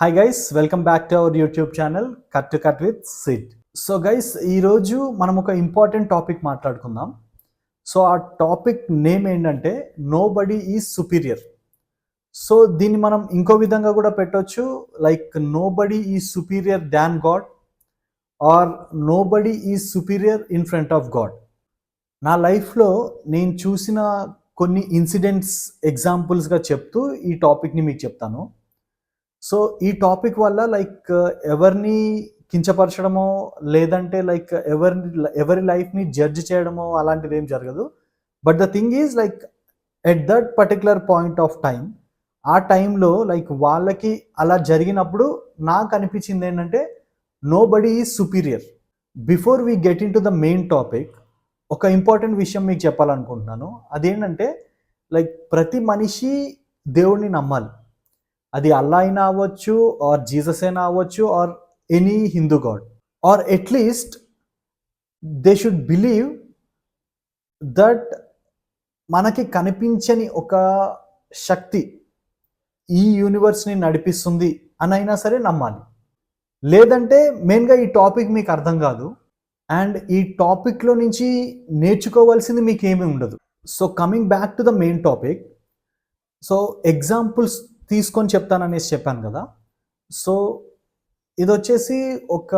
Hi guys, welcome back to our YouTube channel cut to cut with Sid. So guys, ఈరోజు మనం ఒక important topic మాట్లాడుకుందాం. So ఆ topic name ఏంటంటే nobody is superior. So దీన్ని మనం ఇంకో విధంగా కూడా పెట్టొచ్చు, like nobody is superior than god or nobody is superior in front of god. నా లైఫ్లో నేను చూసిన కొన్ని ఇన్సిడెంట్స్ ఎగ్జాంపుల్స్గా చెప్తూ ఈ టాపిక్ని మీకు చెప్తాను. సో ఈ టాపిక్ వల్ల లైక్ ఎవరిని కించపరచడమో లేదంటే లైక్ ఎవరి లైఫ్ని జడ్జ్ చేయడమో అలాంటిది ఏం జరగదు. But the thing is like at that particular point of time, ఆ టైంలో లైక్ వాళ్ళకి అలా జరిగినప్పుడు నాకు అనిపించింది ఏంటంటే nobody is superior. Before we get into the main topic, ఒక ఇంపార్టెంట్ విషయం మీకు చెప్పాలనుకుంటున్నాను. అదేంటంటే లైక్ ప్రతి మనిషి దేవుడిని నమ్మాలి. అది అల్లా అయినా అవ్వచ్చు, ఆర్ జీసస్ అయినా అవ్వచ్చు, or any Hindu god, or at least they should believe that మనకి కనిపించని ఒక శక్తి ఈ యూనివర్స్ని నడిపిస్తుంది అని అయినా సరే నమ్మాలి. లేదంటే మెయిన్గా ఈ టాపిక్ మీకు అర్థం కాదు అండ్ ఈ టాపిక్లో నుంచి నేర్చుకోవాల్సింది మీకు ఏమీ ఉండదు. So coming back to the main topic, so examples తీసుకొని చెప్తాననేసి చెప్పాను కదా. సో ఇది వచ్చేసి ఒక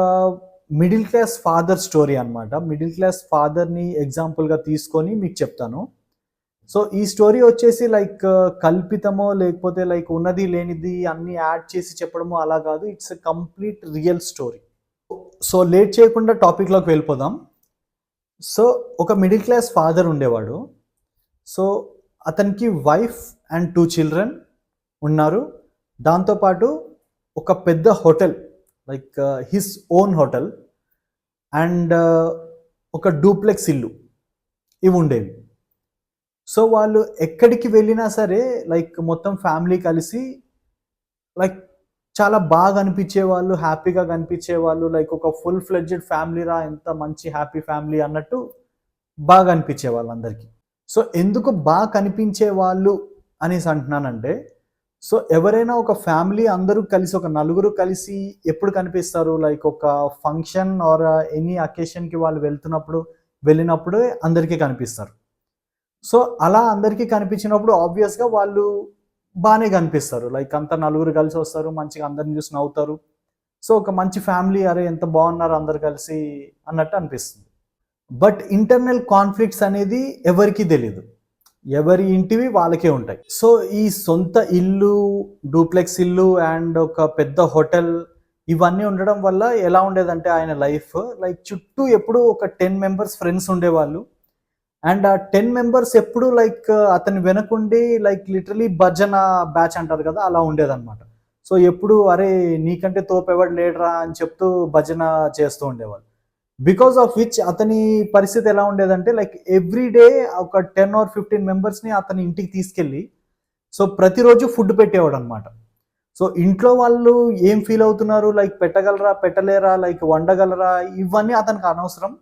మిడిల్ క్లాస్ ఫాదర్ స్టోరీ అనమాట. మిడిల్ క్లాస్ ఫాదర్ని ఎగ్జాంపుల్గా తీసుకొని మీకు చెప్తాను. సో ఈ స్టోరీ వచ్చేసి లైక్ కల్పితమో లేకపోతే లైక్ ఉన్నది లేనిది అన్నీ యాడ్ చేసి చెప్పడమో అలా కాదు. It's a complete real story. So late చేయకుండా టాపిక్లోకి వెళ్ళిపోదాం. సో ఒక మిడిల్ క్లాస్ ఫాదర్ ఉండేవాడు. సో అతనికి వైఫ్ అండ్ 2 చిల్డ్రన్ ఉన్నారు. దాంతోపాటు ఒక పెద్ద hotel, like his own hotel and ఒక డూప్లెక్స్ ఇల్లు, ఇవి ఉండేవి. సో వాళ్ళు ఎక్కడికి వెళ్ళినా సరే లైక్ మొత్తం ఫ్యామిలీ కలిసి లైక్ చాలా బాగా అనిపించేవాళ్ళు, హ్యాపీగా కనిపించేవాళ్ళు. లైక్ ఒక ఫుల్ ఫ్లెడ్జెడ్ ఫ్యామిలీ రా, ఎంత మంచి హ్యాపీ ఫ్యామిలీ అన్నట్టు బాగా అనిపించేవాళ్ళు అందరికీ. సో ఎందుకు బాగా కనిపించే వాళ్ళు అనేసి అంటున్నానంటే, సో ఎవరైనా ఒక ఫ్యామిలీ అందరూ కలిసి, ఒక నలుగురు కలిసి ఎప్పుడు కనిపిస్తారు, లైక్ ఒక ఫంక్షన్ ఆర్ ఎనీ అకేషన్కి వాళ్ళు వెళ్ళినప్పుడే అందరికీ కనిపిస్తారు. సో అలా అందరికీ కనిపించినప్పుడు ఆబ్వియస్గా వాళ్ళు బాగానే కనిపిస్తారు. లైక్ అంతా నలుగురు కలిసి వస్తారు, మంచిగా అందరిని చూసి నవ్వుతారు. సో ఒక మంచి ఫ్యామిలీ, అరే ఎంత బాగున్నారు అందరు కలిసి అన్నట్టు అనిపిస్తుంది. బట్ ఇంటర్నల్ కాన్ఫ్లిక్ట్స్ అనేది ఎవరికీ తెలియదు, ఎవరి ఇంటివి వాళ్ళకే ఉంటాయి. సో ఈ సొంత ఇల్లు, డూప్లెక్స్ ఇల్లు అండ్ ఒక పెద్ద హోటల్, ఇవన్నీ ఉండడం వల్ల ఎలా ఉండేదంటే ఆయన లైఫ్ లైక్ చుట్టూ ఎప్పుడు ఒక 10 మెంబర్స్ ఫ్రెండ్స్ ఉండేవాళ్ళు. అండ్ ఆ 10 మెంబర్స్ ఎప్పుడు లైక్ అతని వెనకుండి లైక్ లిటరలీ భజన బ్యాచ్ అంటారు కదా, అలా ఉండేదన్నమాట. సో ఎప్పుడు అరే నీకంటే తోపెవడు లేడరా అని చెప్తూ భజన చేస్తూ ఉండేవాళ్ళు. బికాస్ ఆఫ్ విచ్ అతని పరిస్థితి ఎలా ఉండేదంటే లైక్ ఎవ్రీ డే ఒక 10 or 15 మెంబర్స్ని అతని ఇంటికి తీసుకెళ్ళి సో ప్రతిరోజు ఫుడ్ పెట్టేవాడు అనమాట. సో ఇంట్లో వాళ్ళు ఏం ఫీల్ అవుతున్నారు, లైక్ పెట్టగలరా పెట్టలేరా, లైక్ వండగలరా, ఇవన్నీ అతనికి అనవసరం.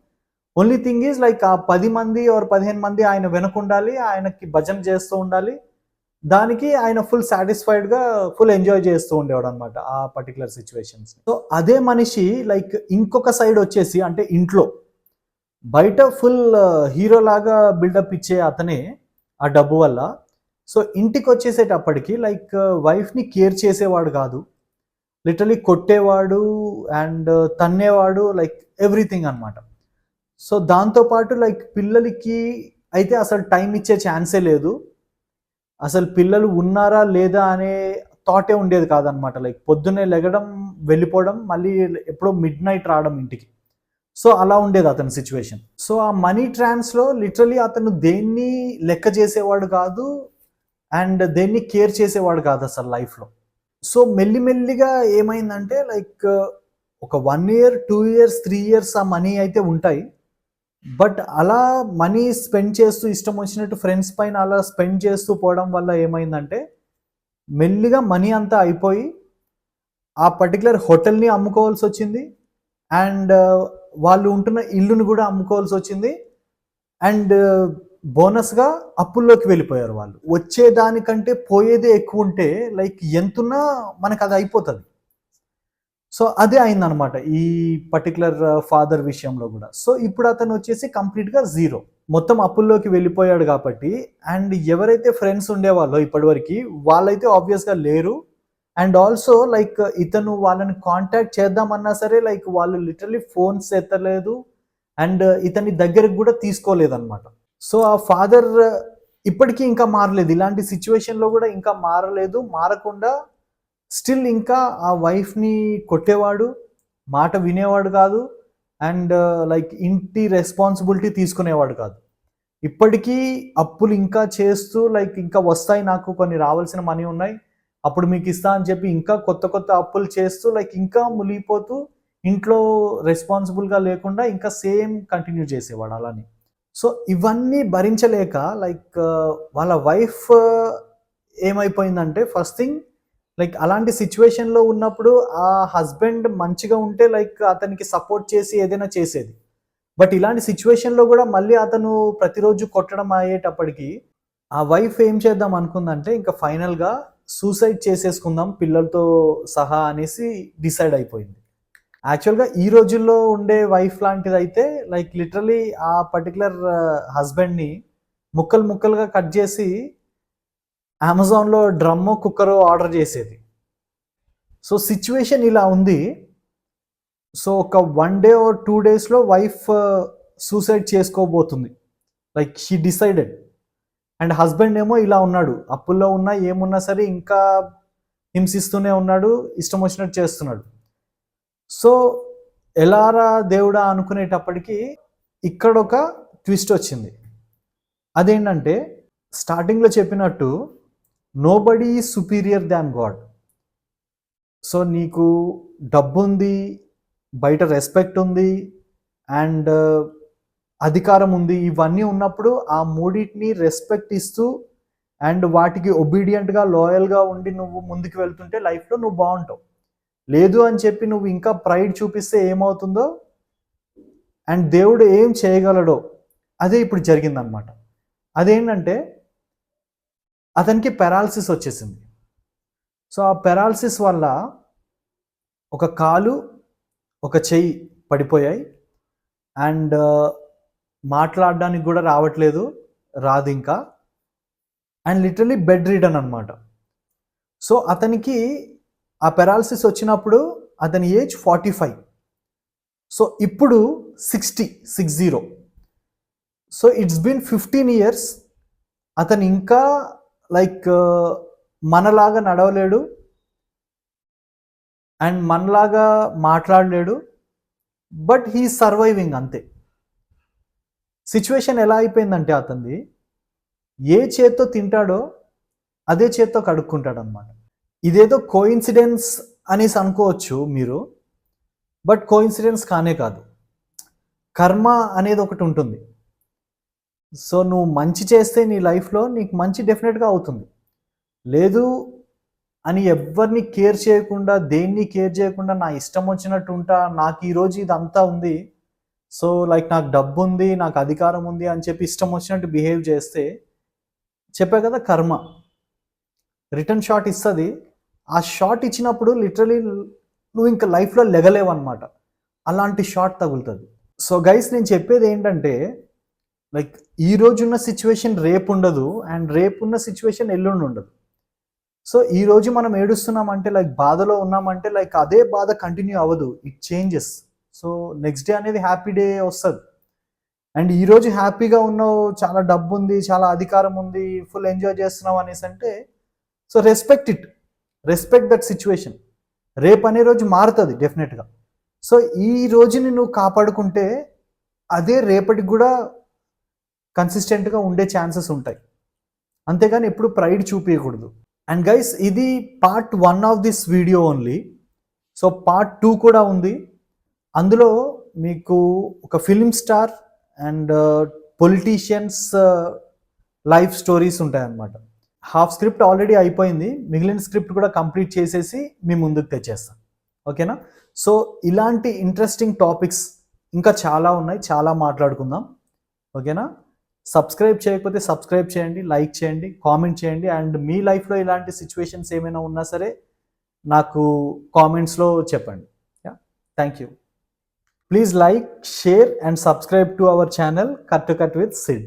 ఓన్లీ థింగ్ ఈజ్ లైక్ ఆ 10 మంది ఆర్ 15 మంది ఆయన వెనకుండాలి, ఆయనకి భజన చేస్తూ ఉండాలి. దానికి ఆయన ఫుల్ సాటిస్ఫైడ్గా ఫుల్ ఎంజాయ్ చేస్తూ ఉండేవాడు అనమాట ఆ పర్టికులర్ సిచ్యువేషన్స్. సో అదే మనిషి లైక్ ఇంకొక సైడ్ వచ్చేసి, అంటే ఇంట్లో బయట ఫుల్ హీరో లాగా బిల్డప్ ఇచ్చే అతనే ఆ డబ్బు వల్ల, సో ఇంటికి వచ్చేసేటప్పటికి లైక్ వైఫ్ని కేర్ చేసేవాడు కాదు, లిటరలీ కొట్టేవాడు అండ్ తన్నేవాడు, లైక్ ఎవ్రీథింగ్ అనమాట. సో దాంతోపాటు లైక్ పిల్లలకి అయితే అసలు టైం ఇచ్చే ఛాన్సే లేదు. అసలు పిల్లలు ఉన్నారా లేదా అనే థాటే ఉండేది కాదనమాట. లైక్ పొద్దున్నే లెగడం, వెళ్ళిపోవడం, మళ్ళీ ఎప్పుడో మిడ్ నైట్ రావడం ఇంటికి. సో అలా ఉండేది అతని సిచ్యువేషన్. సో ఆ మనీ ట్రాన్స్లో లిటరలీ అతను దేన్ని లెక్క చేసేవాడు కాదు అండ్ దేన్ని కేర్ చేసేవాడు కాదు అసలు లైఫ్లో. సో మెల్లిమెల్లిగా ఏమైందంటే లైక్ ఒక 1 year 2 years 3 years ఆ మనీ అయితే ఉంటాయి. బట్ అలా మనీ స్పెండ్ చేస్తూ ఇష్టం వచ్చినట్టు ఫ్రెండ్స్ పైన అలా స్పెండ్ చేస్తూ పోవడం వల్ల ఏమైందంటే మెల్లిగా మనీ అంతా అయిపోయి ఆ పర్టికులర్ హోటల్ని అమ్ముకోవాల్సి వచ్చింది అండ్ వాళ్ళు ఉంటున్న ఇల్లుని కూడా అమ్ముకోవాల్సి వచ్చింది. అండ్ బోనస్గా అప్పుల్లోకి వెళ్ళిపోయారు వాళ్ళు. వచ్చేదానికంటే పోయేదే ఎక్కువ ఉంటే లైక్ ఎంతున్నా మనకు అది అయిపోతుంది. సో అదే అయిందనమాట ఈ పర్టికులర్ ఫాదర్ విషయంలో కూడా. సో ఇప్పుడు అతను వచ్చేసి కంప్లీట్గా జీరో, మొత్తం అప్పుల్లోకి వెళ్ళిపోయాడు కాబట్టి. అండ్ ఎవరైతే ఫ్రెండ్స్ ఉండేవాళ్ళో ఇప్పటివరకు వాళ్ళైతే ఆబ్వియస్గా లేరు. అండ్ ఆల్సో లైక్ ఇతను వాళ్ళని కాంటాక్ట్ చేద్దామన్నా సరే లైక్ వాళ్ళు లిటరలీ ఫోన్స్ ఎత్తలేదు అండ్ ఇతని దగ్గరకు కూడా తీసుకోలేదన్నమాట. సో ఆ ఫాదర్ ఇప్పటికీ ఇంకా మారలేదు, ఇలాంటి సిచ్యువేషన్లో కూడా ఇంకా మారలేదు. మారకుండా స్టిల్ ఇంకా ఆ వైఫ్ని కొట్టేవాడు, మాట వినేవాడు కాదు. అండ్ లైక్ ఇంటి రెస్పాన్సిబిలిటీ తీసుకునేవాడు కాదు. ఇప్పటికీ అప్పులు ఇంకా చేస్తూ లైక్ ఇంకా వస్తాయి, నాకు కొన్ని రావాల్సిన మనీ ఉన్నాయి, అప్పుడు మీకు ఇస్తా అని చెప్పి ఇంకా కొత్త కొత్త అప్పులు చేస్తూ లైక్ ఇంకా మునిగిపోతూ ఇంట్లో రెస్పాన్సిబుల్గా లేకుండా ఇంకా సేమ్ కంటిన్యూ చేసేవాడు అలానే. సో ఇవన్నీ భరించలేక లైక్ వాళ్ళ వైఫ్ ఏమైపోయిందంటే, ఫస్ట్ థింగ్ లైక్ అలాంటి సిచ్యువేషన్లో ఉన్నప్పుడు ఆ హస్బెండ్ మంచిగా ఉంటే లైక్ అతనికి సపోర్ట్ చేసి ఏదైనా చేసేది. బట్ ఇలాంటి సిచ్యువేషన్లో కూడా మళ్ళీ అతను ప్రతిరోజు కొట్టడం అయ్యేటప్పటికి ఆ వైఫ్ ఏం చేద్దాం అనుకుందంటే ఇంకా ఫైనల్గా సూసైడ్ చేసేసుకుందాం పిల్లలతో సహా అనేసి డిసైడ్ అయిపోయింది. యాక్చువల్గా ఈ రోజుల్లో ఉండే వైఫ్ లాంటిది అయితే లైక్ లిటరలీ ఆ పర్టికులర్ హస్బెండ్ని ముక్కలు ముక్కలుగా కట్ చేసి అమెజాన్లో డ్రమ్ము కుక్కరు ఆర్డర్ చేసేది. సో సిచ్యువేషన్ ఇలా ఉంది. సో ఒక 1 డే ఆర్ 2 డేస్లో వైఫ్ సూసైడ్ చేసుకోబోతుంది, like she decided. And husband ఏమో ఇలా ఉన్నాడు, అప్పుల్లో ఉన్నా ఏమున్నా సరే ఇంకా హింసిస్తూనే ఉన్నాడు, ఇష్టం వచ్చినట్టు చేస్తున్నాడు. సో ఎలారా దేవుడా అనుకునేటప్పటికీ ఇక్కడ ఒక ట్విస్ట్ వచ్చింది. అదేంటంటే స్టార్టింగ్లో చెప్పినట్టు nobody is superior than God. So నీకు డబ్బు ఉంది, బయట రెస్పెక్ట్ ఉంది అండ్ అధికారం ఉంది, ఇవన్నీ ఉన్నప్పుడు ఆ మూడింటిని రెస్పెక్ట్ ఇస్తూ అండ్ వాటికి ఒబీడియంట్గా లాయల్గా ఉండి నువ్వు ముందుకు వెళ్తుంటే లైఫ్లో నువ్వు బాగుంటావు. లేదు అని చెప్పి నువ్వు ఇంకా ప్రైడ్ చూపిస్తే ఏమవుతుందో అండ్ దేవుడు ఏం చేయగలడో అదే ఇప్పుడు జరిగిందనమాట. అదేంటంటే అతనికి పెరాలసిస్ వచ్చేసింది. సో ఆ పెరాలసిస్ వల్ల ఒక కాలు ఒక చెయ్యి పడిపోయాయి అండ్ మాట్లాడడానికి కూడా రావట్లేదు, రాదు ఇంకా. అండ్ లిటరలీ బెడ్ రిడన్ అనమాట. సో అతనికి ఆ పెరాలసిస్ వచ్చినప్పుడు అతని ఏజ్ 45. సో ఇప్పుడు 60. So it's been 15 years. అతను ఇంకా లైక్ మనలాగా నడవలేడు అండ్ మనలాగా మాట్లాడలేడు, బట్ హీ సర్వైవింగ్ అంతే. సిచ్యువేషన్ ఎలా అయిపోయిందంటే అతనిది ఏ చేత్తో తింటాడో అదే చేత్తో కడుక్కుంటాడు అనమాట. ఇదేదో కోఇన్సిడెన్స్ అనేసి అనుకోవచ్చు మీరు, బట్ కోఇన్సిడెన్స్ కానే కాదు. కర్మ అనేది ఒకటి ఉంటుంది. సో నువ్వు మంచి చేస్తే నీ లైఫ్లో నీకు మంచి డెఫినెట్గా అవుతుంది. లేదు అని ఎవరిని కేర్ చేయకుండా, దేన్ని కేర్ చేయకుండా నా ఇష్టం వచ్చినట్టు ఉంటా, నాకు ఈరోజు ఇదంతా ఉంది, సో లైక్ నాకు డబ్బు ఉంది, నాకు అధికారం ఉంది అని చెప్పి ఇష్టం వచ్చినట్టు బిహేవ్ చేస్తే చెప్పా కదా కర్మ రిటర్న్ షాట్ ఇస్తుంది. ఆ షాట్ ఇచ్చినప్పుడు లిటరలీ నువ్వు ఇంకా లైఫ్లో లెగలేవు అనమాట, అలాంటి షాట్ తగులుతుంది. సో గైస్ నేను చెప్పేది ఏంటంటే లైక్ ఈ రోజున్న సిచ్యువేషన్ రేపు ఉండదు అండ్ రేపు ఉన్న సిచ్యువేషన్ ఎల్లుండి ఉండదు. సో ఈ రోజు మనం ఏడుస్తున్నామంటే లైక్ బాధలో ఉన్నామంటే లైక్ అదే బాధ కంటిన్యూ అవ్వదు, it changes. So next day అనేది హ్యాపీ డే వస్తుంది. అండ్ ఈరోజు హ్యాపీగా ఉన్నావు, చాలా డబ్బు ఉంది, చాలా అధికారం ఉంది, ఫుల్ ఎంజాయ్ చేస్తున్నావు అనేసి అంటే సో రెస్పెక్ట్ దట్ సిచ్యువేషన్. రేపు అనే రోజు మారుతుంది డెఫినెట్గా. సో ఈ రోజుని నువ్వు కాపాడుకుంటే అదే రేపటికి కూడా కన్సిస్టెంట్గా ఉండే ఛాన్సెస్ ఉంటాయి, అంతేగాని ఎప్పుడు ప్రైడ్ చూపించకూడదు. అండ్ గైస్ ఇది part 1 of this video only. So part 2 కూడా ఉంది. అందులో మీకు ఒక film star and politicians life stories ఉంటాయన్నమాట. హాఫ్ స్క్రిప్ట్ ఆల్రెడీ అయిపోయింది, మిగిలిన స్క్రిప్ట్ కూడా కంప్లీట్ చేసేసి మీ ముందుకు తెచ్చేస్తాను. ఓకేనా? సో ఇలాంటి ఇంట్రెస్టింగ్ టాపిక్స్ ఇంకా చాలా ఉన్నాయి, చాలా మాట్లాడుకుందాం. ఓకేనా? సబ్స్క్రైబ్ చేయకపోతే సబ్స్క్రైబ్ చేయండి, లైక్ చేయండి, కామెంట్ చేయండి. అండ్ మీ లైఫ్లో ఇలాంటి సిచ్యువేషన్స్ ఏమైనా ఉన్నా సరే నాకు కామెంట్స్లో చెప్పండి. Thank you. Please like, share and subscribe to our channel Cut to Cut with Sid.